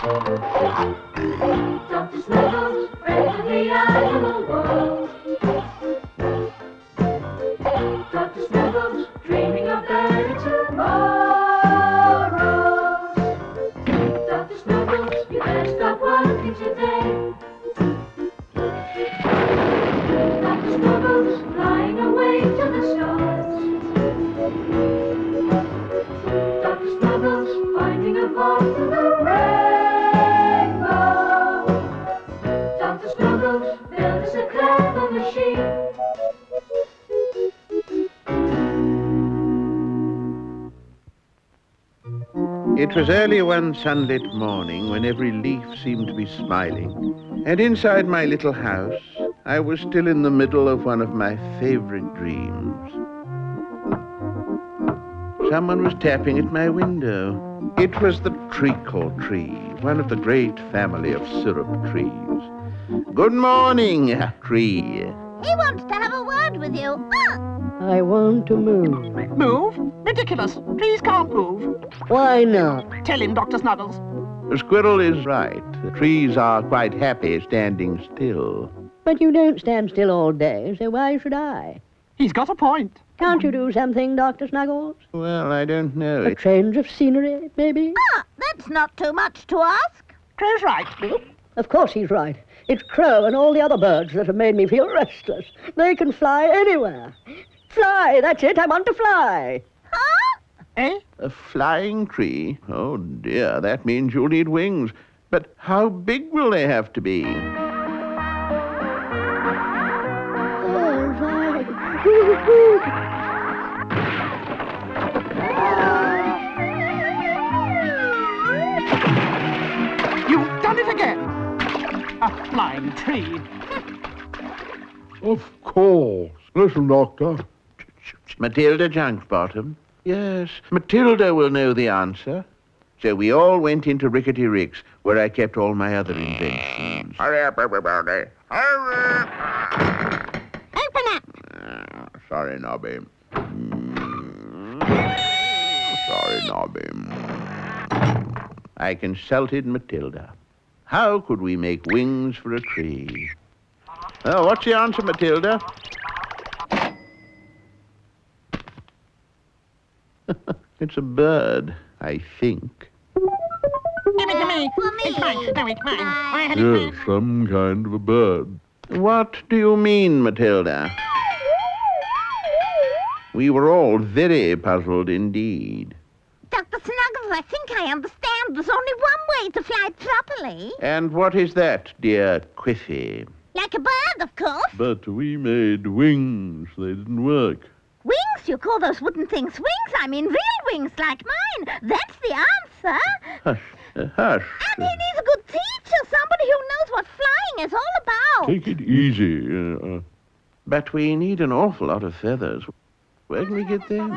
Dr. Snuggles, friend of the animal world. Dr. Snuggles, dreaming of better tomorrows. Dr. Snuggles, you better stop working today. Dr. Snuggles, flying away to the stars. Dr. Snuggles, finding a path to the rainbow. Dr. Snuggles, build us a clever machine. It was early one sunlit morning when every leaf seemed to be smiling, and inside my little house I was still in the middle of one of my favorite dreams. Someone was tapping at my window. It was the Treacle tree, one of the great family of syrup trees. Good morning, tree. He wants to have a word with you. I want to move. Move? Ridiculous. Trees can't move. Why not? Tell him, Dr. Snuggles. The squirrel is right. The trees are quite happy standing still. But you don't stand still all day, so why should I? He's got a point. Can't you do something, Dr. Snuggles? Well, I don't know. A change of scenery, maybe? That's not too much to ask. Crow's right. Of course he's right. It's Crow and all the other birds that have made me feel restless. They can fly anywhere. Fly, that's it, I want to fly. Huh? Eh? A flying tree? Oh, dear, that means you'll need wings. But how big will they have to be? Oh, fly. You've done it again. A flying tree. Of course. Listen, Doctor. Matilda Junkbottom? Yes, Matilda will know the answer. So we all went into Rickety Rick's, where I kept all my other inventions. Hurry up, everybody. Hurry! Open up. Sorry, Nobby. Sorry, Nobby. I consulted Matilda. How could we make wings for a tree? Oh, what's the answer, Matilda? It's a bird, I think. Give it to me. For me. It's mine. No, it's mine. I had it Yes, mine. some kind of a bird. What do you mean, Matilda? We were all very puzzled indeed. Dr. Snuggles, I think I understand. There's only one way to fly properly. And what is that, dear Quiffy? Like a bird, of course. But we made wings. They didn't work. Wings? You call those wooden things wings? I mean real wings like mine. That's the answer. Hush, hush. And he needs a good teacher, somebody who knows what flying is all about. Take it easy. But we need an awful lot of feathers. Where can we get them?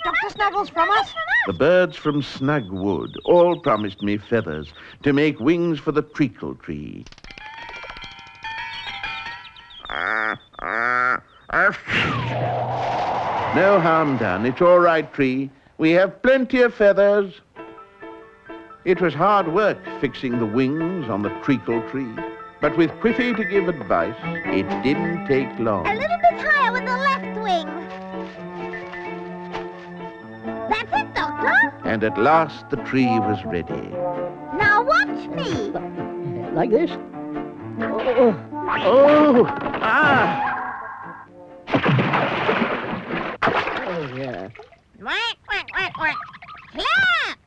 Dr. Snuggles from us. The birds from Snugwood all promised me feathers to make wings for the Treacle tree. No harm done. It's all right, tree. We have plenty of feathers. It was hard work fixing the wings on the Treacle tree, but with Quiffy to give advice, it didn't take long. A little bit higher with the left wing. That's it, Doctor. And at last the tree was ready. Now watch me. Like this? Oh, Oh! Ah! oh yeah. Quack, quack, quack, quack. Clap.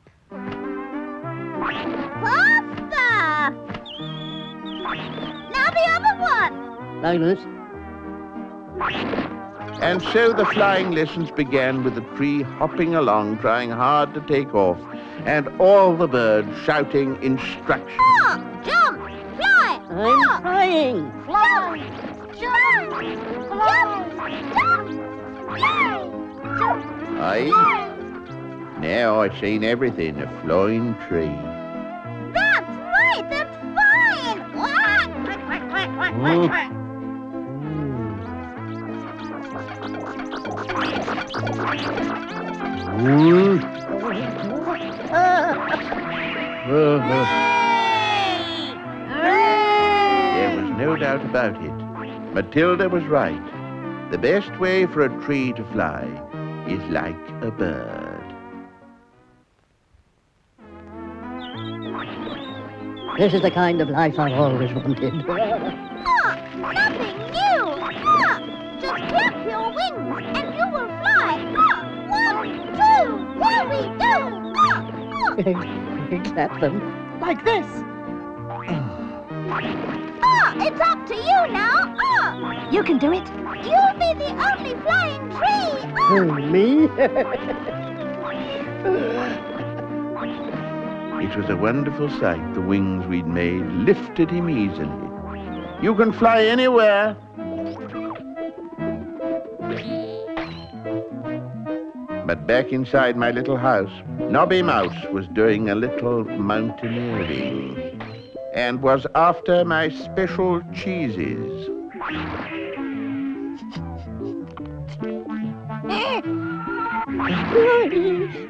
Faster. Now the other one. Like this? And so the flying lessons began with the tree hopping along, trying hard to take off, and all the birds shouting instructions. Hop, jump, fly. I'm hop, trying. fly, jump, jump, jump, fly, jump. Aye. Now I've seen everything, a flying tree. That's right, that's fine. Quack, quack, quack, quack, quack, quack, quack. doubt about it. Matilda was right. The best way for a tree to fly is like a bird. This is the kind of life I've always wanted. Nothing new. Just clap your wings and you will fly. 1, 2, here we go. Clap them. Like this. It's up to you now. You can do it. You'll be the only flying tree. Oh, me? It was a wonderful sight. The wings we'd made lifted him easily. You can fly anywhere. But back inside my little house, Nobby Mouse was doing a little mountaineering and was after my special cheeses.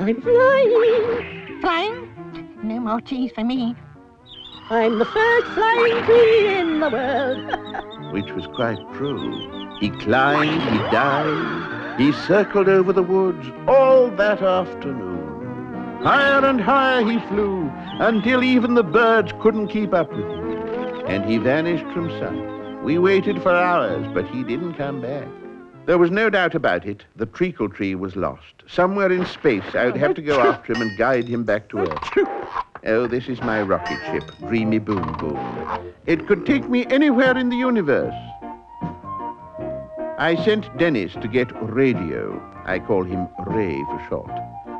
I'm flying. Flying? No more cheese for me. I'm the first flying tree in the world. Which was quite true. He climbed, he dived, he circled over the woods all that afternoon. Higher and higher he flew, until even the birds couldn't keep up with him. And he vanished from sight. We waited for hours, but he didn't come back. There was no doubt about it. The treacle tree was lost. Somewhere in space, I'd have to go after him and guide him back to Earth. Oh, this is my rocket ship, Dreamy Boom Boom. It could take me anywhere in the universe. I sent Dennis to get radio. I call him Ray for short.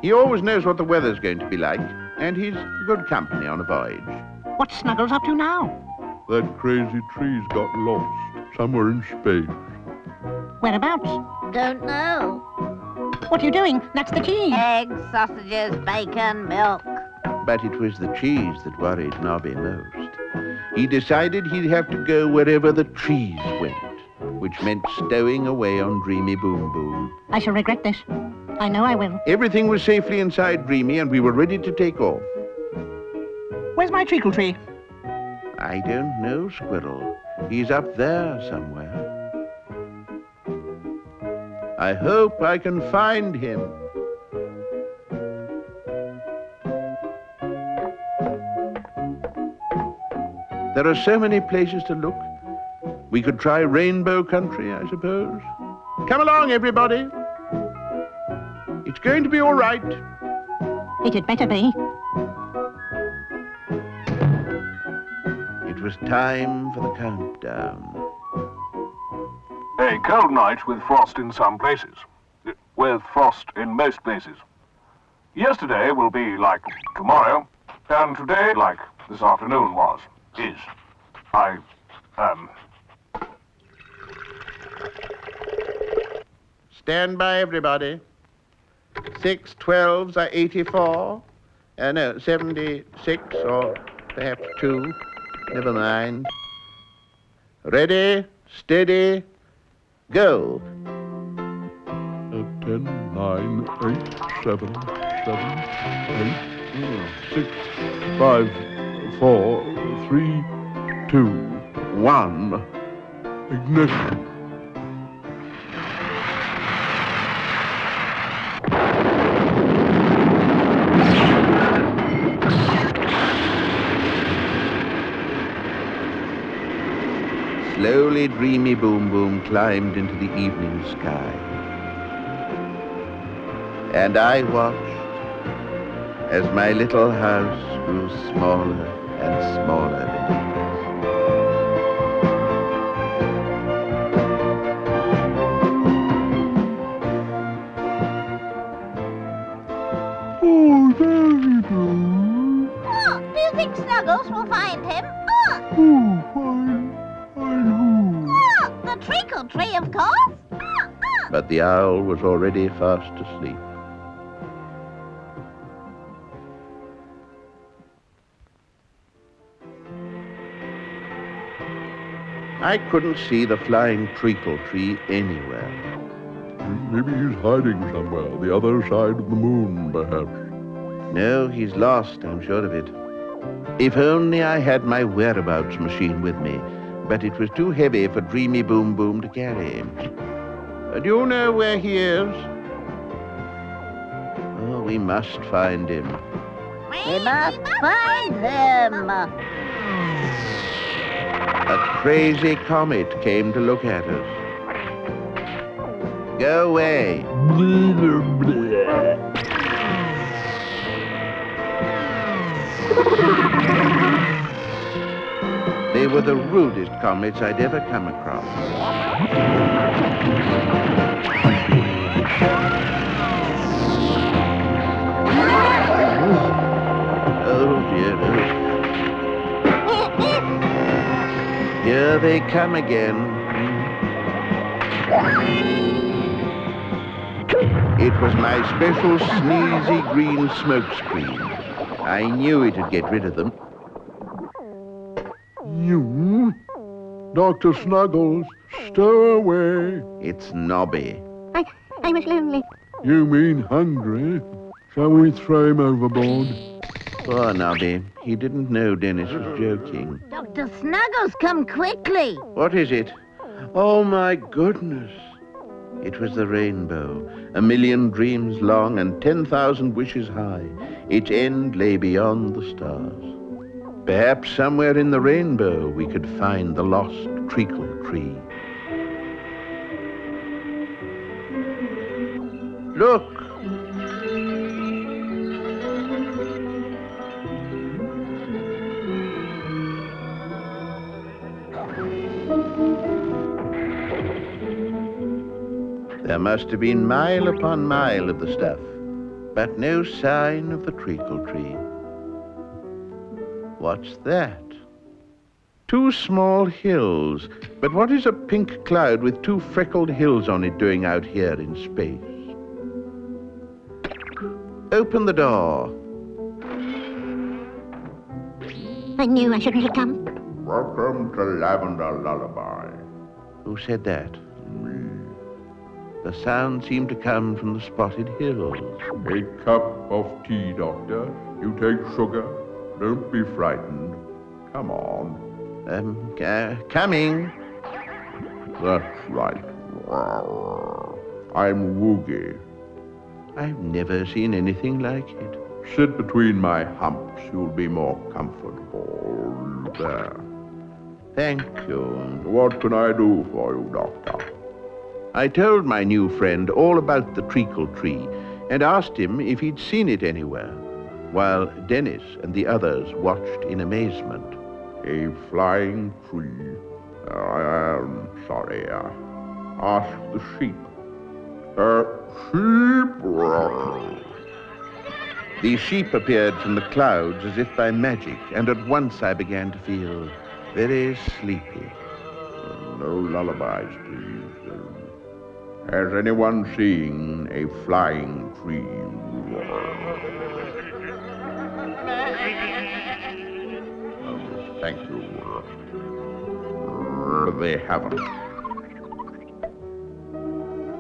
He always knows what the weather's going to be like, and he's good company on a voyage. What's Snuggles up to now? That crazy tree's got lost somewhere in space. Whereabouts? Don't know. What are you doing? That's the cheese. Eggs, sausages, bacon, milk. But it was the cheese that worried Nobby most. He decided he'd have to go wherever the trees went, which meant stowing away on Dreamy Boom Boom. I shall regret this. I know I will. Everything was safely inside Dreamy, and we were ready to take off. Where's my treacle tree? I don't know, Squirrel. He's up there somewhere. I hope I can find him. There are so many places to look. We could try Rainbow Country, I suppose. Come along, everybody. It's going to be all right. It had better be. It was time for the countdown. A cold night with frost in some places. With frost in most places. Yesterday will be like tomorrow, and today like this afternoon was, is. Stand by, everybody. 6 12s are 84. No, 76, or perhaps 2. Never mind. Ready, steady, go. 10, 9, 8, 7, 6, 5, 4, 3, 2, 1. Ignition. Slowly, Dreamy Boom Boom climbed into the evening sky. And I watched as my little house grew smaller and smaller beneath us. Oh, there you go. Do you think Snuggles will find him? Oh, fine who? The treacle tree, of course. But the owl was already fast asleep. I couldn't see the flying treacle tree anywhere. Maybe he's hiding somewhere, the other side of the moon, perhaps. No, he's lost, I'm sure of it. If only I had my whereabouts machine with me, but it was too heavy for Dreamy Boom Boom to carry. Do you know where he is? Oh, we must find him. We must find him. A crazy comet came to look at us. Go away. They were the rudest comets I'd ever come across. Oh dear. Here they come again. It was my special sneezy green smokescreen. I knew it'd get rid of them. You? Dr. Snuggles, stow away. It's Nobby. I was lonely. You mean hungry? Shall we throw him overboard? Poor Nobby. He didn't know Dennis was joking. Dr. Snuggles, come quickly. What is it? Oh, my goodness. It was the rainbow, 1,000,000 dreams long and 10,000 wishes high. Its end lay beyond the stars. Perhaps somewhere in the rainbow we could find the lost treacle tree. Look! There must have been mile upon mile of the stuff, but no sign of the treacle tree. What's that? 2 small hills, but what is a pink cloud with 2 freckled hills on it doing out here in space? Open the door. I knew I shouldn't have come. Welcome to Lavender Lullaby. Who said that? The sound seemed to come from the spotted hills. A cup of tea, Doctor. You take sugar. Don't be frightened. Come on. Coming. That's right. I'm Woogie. I've never seen anything like it. Sit between my humps. You'll be more comfortable. There. Thank you. What can I do for you, Doctor? I told my new friend all about the treacle tree and asked him if he'd seen it anywhere, while Dennis and the others watched in amazement. A flying tree. I'm sorry. Ask the sheep. Sheep. The sheep appeared from the clouds as if by magic, and at once I began to feel very sleepy. No lullabies, please. Has anyone seen a flying tree? Thank you. They haven't.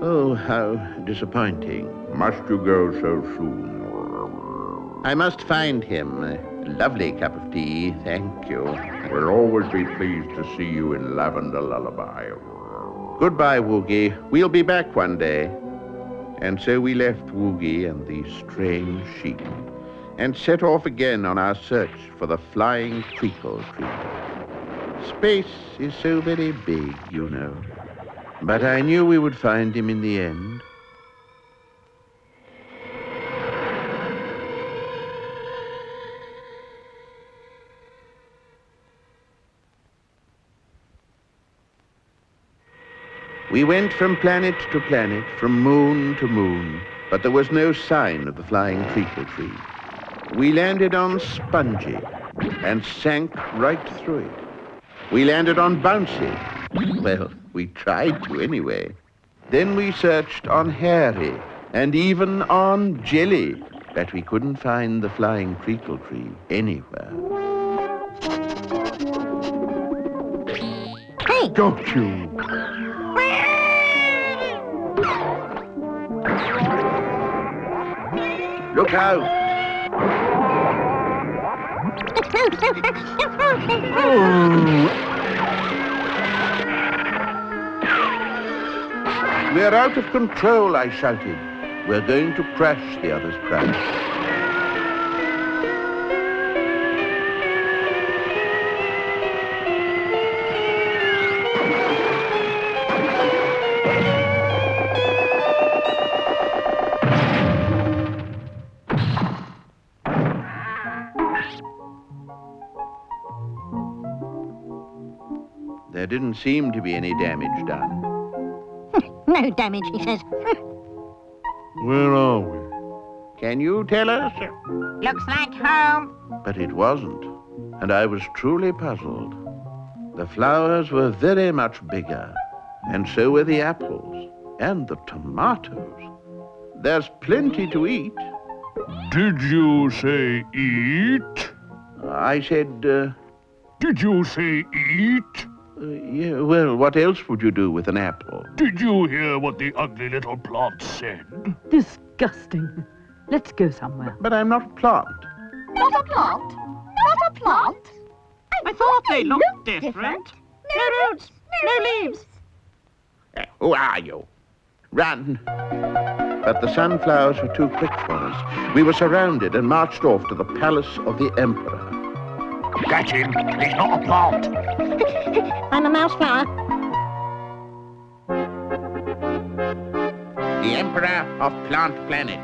Oh, how disappointing. Must you go so soon? I must find him. A lovely cup of tea, thank you. We'll always be pleased to see you in Lavender Lullaby. Goodbye, Woogie. We'll be back one day. And so we left Woogie and the strange sheep and set off again on our search for the flying treacle tree. Space is so very big, you know. But I knew we would find him in the end. We went from planet to planet, from moon to moon, but there was no sign of the flying treacle tree. We landed on Spongy and sank right through it. We landed on Bouncy. Well, we tried to anyway. Then we searched on Hairy and even on Jelly, but we couldn't find the flying treacle tree anywhere. Hey! Got you! Look out! We're out of control, I shouted. We're going to crash, the others cried. There didn't seem to be any damage done. No damage, he says. Where are we? Can you tell us? Looks like home. But it wasn't, and I was truly puzzled. The flowers were very much bigger, and so were the apples, and the tomatoes. There's plenty to eat. Did you say eat? I said, Did you say eat? yeah, well, what else would you do with an apple? Did you hear what the ugly little plant said? Disgusting. Let's go somewhere. But I'm not a plant. Not a plant? Not a plant? I thought they looked different. No roots, no leaves. Who are you? Run. But the sunflowers were too quick for us. We were surrounded and marched off to the palace of the emperor. Catch him. He's not a plant. I'm a mouse flower. The emperor of Plant Planet.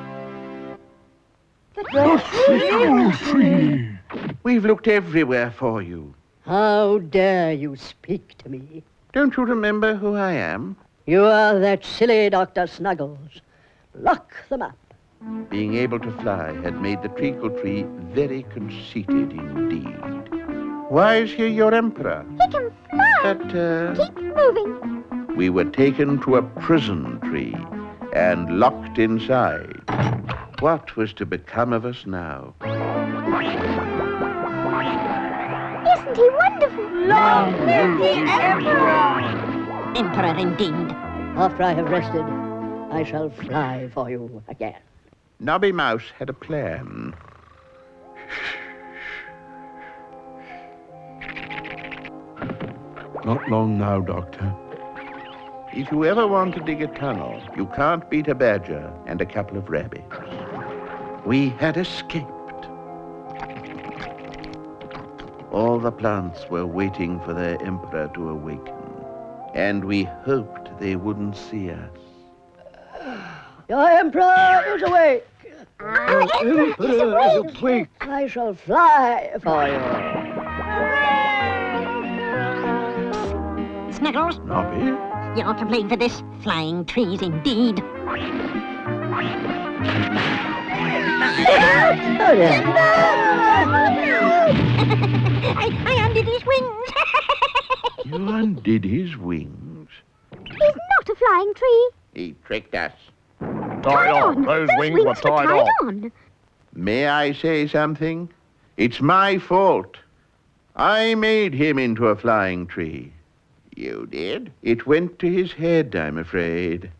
Treacle tree. We've looked everywhere for you. How dare you speak to me? Don't you remember who I am? You are that silly Dr. Snuggles. Lock them up. Being able to fly had made the treacle tree very conceited indeed. Why is he your emperor? He can fly. But, Keep moving. we were taken to a prison tree and locked inside. What was to become of us now? Isn't he wonderful? Long live the Emperor! Emperor indeed. After I have rested, I shall fly for you again. Nobby Mouse had a plan. Not long now, Doctor. If you ever want to dig a tunnel, you can't beat a badger and a couple of rabbits. We had escaped. All the plants were waiting for their emperor to awaken, and we hoped they wouldn't see us. Your emperor is awake. Our Emperor is awake. I shall fly for you. Snuggles, Nobby? you're to blame for this. Flying trees indeed. Oh, dear. I undid his wings. You undid his wings. He's not a flying tree. He tricked us. Tied on. Those wings were tied on. on. May I say something? It's my fault. I made him into a flying tree. You did? It went to his head, I'm afraid.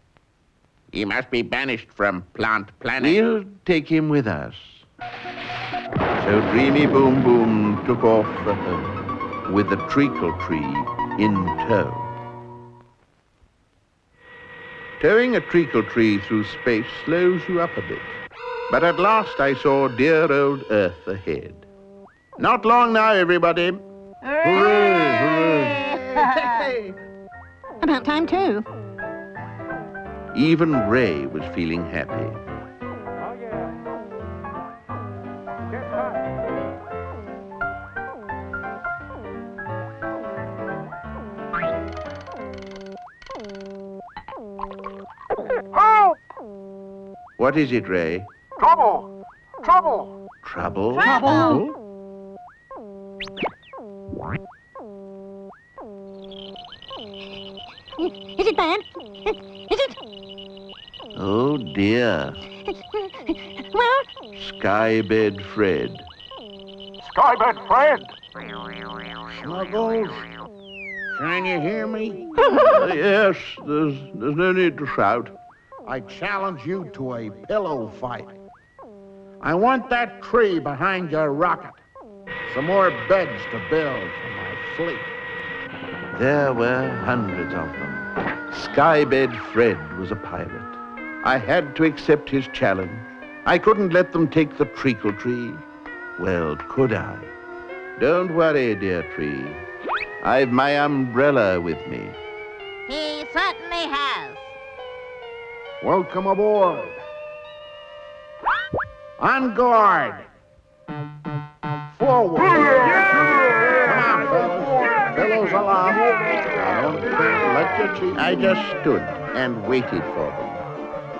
He must be banished from Plant Planet. We'll take him with us. So Dreamy Boom Boom took off for home, with the treacle tree in tow. Towing a treacle tree through space slows you up a bit. But at last I saw dear old Earth ahead. Not long now, everybody. Hooray! Hooray! About time too. Even Ray was feeling happy. Help! What is it, Ray? Trouble! Trouble! Trouble? Trouble? Is it bad? Is it? Oh, dear. Well, Skybed Fred. Skybed Fred! Snuggles? Can you hear me? Yes, there's no need to shout. I challenge you to a pillow fight. I want that tree behind your rocket. Some more beds to build for my fleet. There were hundreds of them, Skybed Fred was a pirate. I had to accept his challenge. I couldn't let them take the treacle tree. Well, could I? Don't worry, dear tree. I've my umbrella with me. He certainly has. Welcome aboard. On guard. Forward. Come on, fellows. Fellows along. Don't let your cheek. I just stood and waited for them.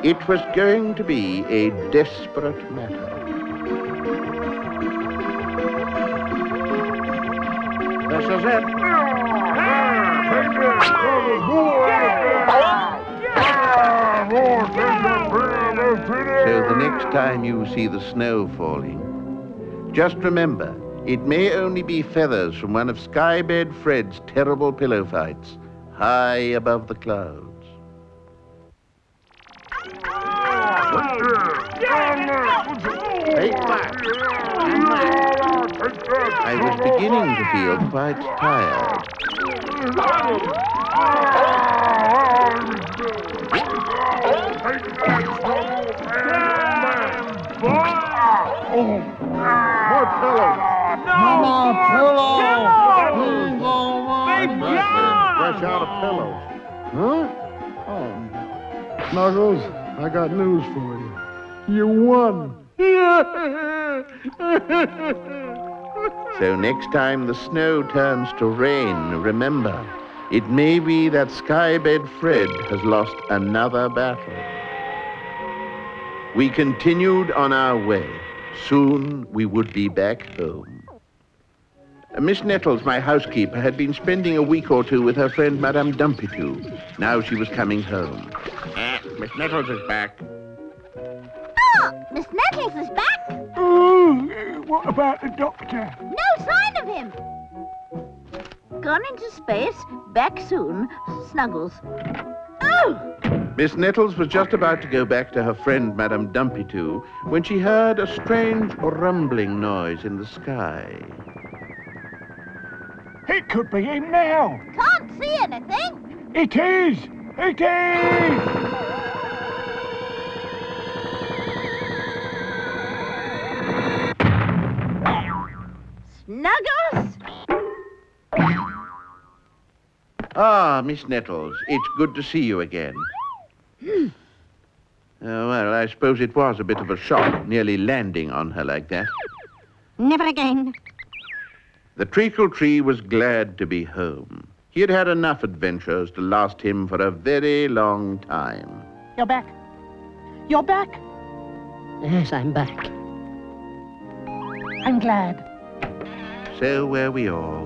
It was going to be a desperate matter. This is it. So the next time you see the snow falling, just remember, it may only be feathers from one of Skybed Fred's terrible pillow fights high above the clouds. Take that. And that. I was beginning to feel quite tired. More pillows. Fresh out of pillows. Huh? Oh. Snuggles, I got news for you. You won. So next time the snow turns to rain, remember, it may be that Skybed Fred has lost another battle. We continued on our way. Soon we would be back home. Miss Nettles, my housekeeper, had been spending a week or two with her friend Madame Dumpitoo. Now she was coming home. Miss Nettles is back. Oh, Miss Nettles is back. What about the doctor? No sign of him. Gone into space. Back soon. Snuggles. Oh! Miss Nettles was just about to go back to her friend Madame Dumpitoo when she heard a strange rumbling noise in the sky. It could be him now. Can't see anything. It is. It is. Snuggles? Ah, Miss Nettles, it's good to see you again. Well, I suppose it was a bit of a shock, nearly landing on her like that. Never again. The treacle tree was glad to be home. He had had enough adventures to last him for a very long time. You're back. You're back. Yes, I'm back. I'm glad. So were we all.